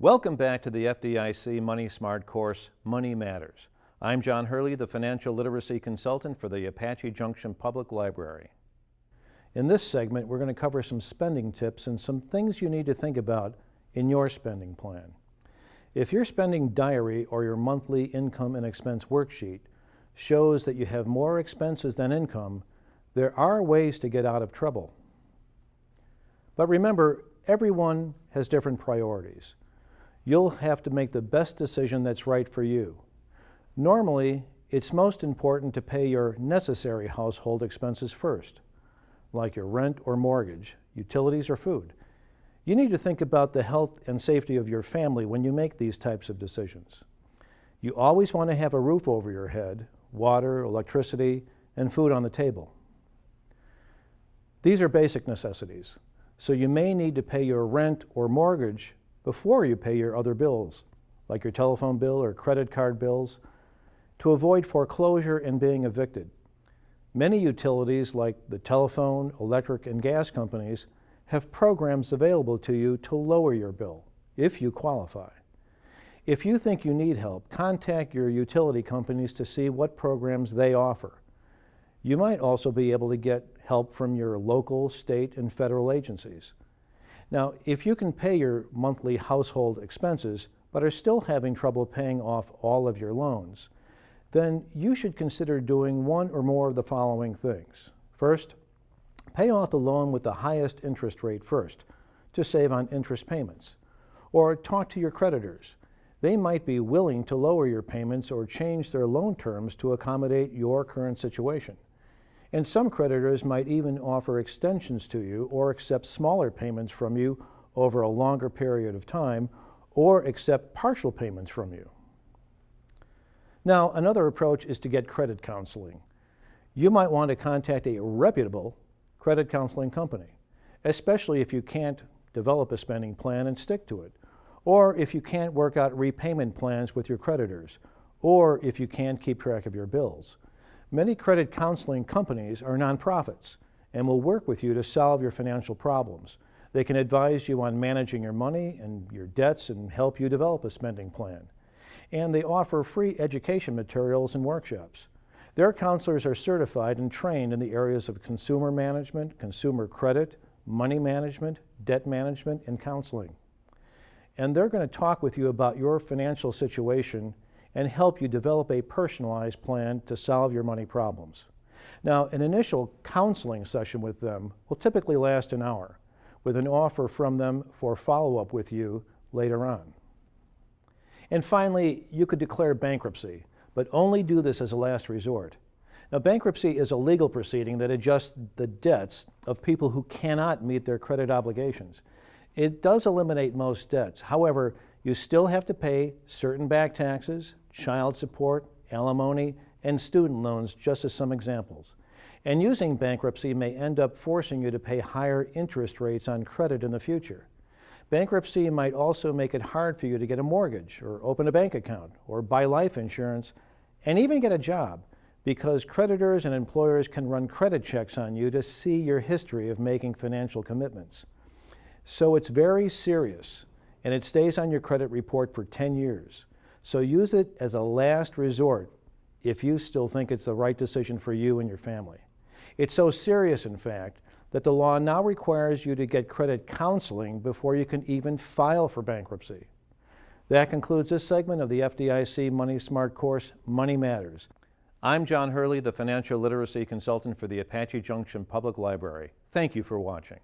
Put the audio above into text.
Welcome back to the FDIC Money Smart course, Money Matters. I'm John Hurley, the Financial Literacy Consultant for the Apache Junction Public Library. In this segment, we're going to cover some spending tips and some things you need to think about in your spending plan. If your spending diary or your monthly income and expense worksheet shows that you have more expenses than income, there are ways to get out of trouble. But remember, everyone has different priorities. You'll have to make the best decision that's right for you. Normally, it's most important to pay your necessary household expenses first, like your rent or mortgage, utilities or food. You need to think about the health and safety of your family when you make these types of decisions. You always want to have a roof over your head, water, electricity, and food on the table. These are basic necessities, so you may need to pay your rent or mortgage before you pay your other bills, like your telephone bill or credit card bills, to avoid foreclosure and being evicted. Many utilities, like the telephone, electric, and gas companies, have programs available to you to lower your bill, if you qualify. If you think you need help, contact your utility companies to see what programs they offer. You might also be able to get help from your local, state, and federal agencies. Now, if you can pay your monthly household expenses, but are still having trouble paying off all of your loans, then you should consider doing one or more of the following things. First, pay off the loan with the highest interest rate first to save on interest payments. Or talk to your creditors. They might be willing to lower your payments or change their loan terms to accommodate your current situation. And some creditors might even offer extensions to you or accept smaller payments from you over a longer period of time, or accept partial payments from you. Now, another approach is to get credit counseling. You might want to contact a reputable credit counseling company, especially if you can't develop a spending plan and stick to it, or if you can't work out repayment plans with your creditors, or if you can't keep track of your bills. Many credit counseling companies are nonprofits and will work with you to solve your financial problems. They can advise you on managing your money and your debts and help you develop a spending plan. And they offer free education materials and workshops. Their counselors are certified and trained in the areas of consumer management, consumer credit, money management, debt management, and counseling. And they're going to talk with you about your financial situation and help you develop a personalized plan to solve your money problems. Now, an initial counseling session with them will typically last an hour, with an offer from them for follow-up with you later on. And finally, you could declare bankruptcy, but only do this as a last resort. Now, bankruptcy is a legal proceeding that adjusts the debts of people who cannot meet their credit obligations. It does eliminate most debts. However, you still have to pay certain back taxes, child support, alimony, and student loans, just as some examples. And using bankruptcy may end up forcing you to pay higher interest rates on credit in the future. Bankruptcy might also make it hard for you to get a mortgage, or open a bank account, or buy life insurance, and even get a job, because creditors and employers can run credit checks on you to see your history of making financial commitments. So it's very serious, and it stays on your credit report for 10 years. So use it as a last resort if you still think it's the right decision for you and your family. It's so serious, in fact, that the law now requires you to get credit counseling before you can even file for bankruptcy. That concludes this segment of the FDIC Money Smart course, Money Matters. I'm John Hurley, the Financial Literacy Consultant for the Apache Junction Public Library. Thank you for watching.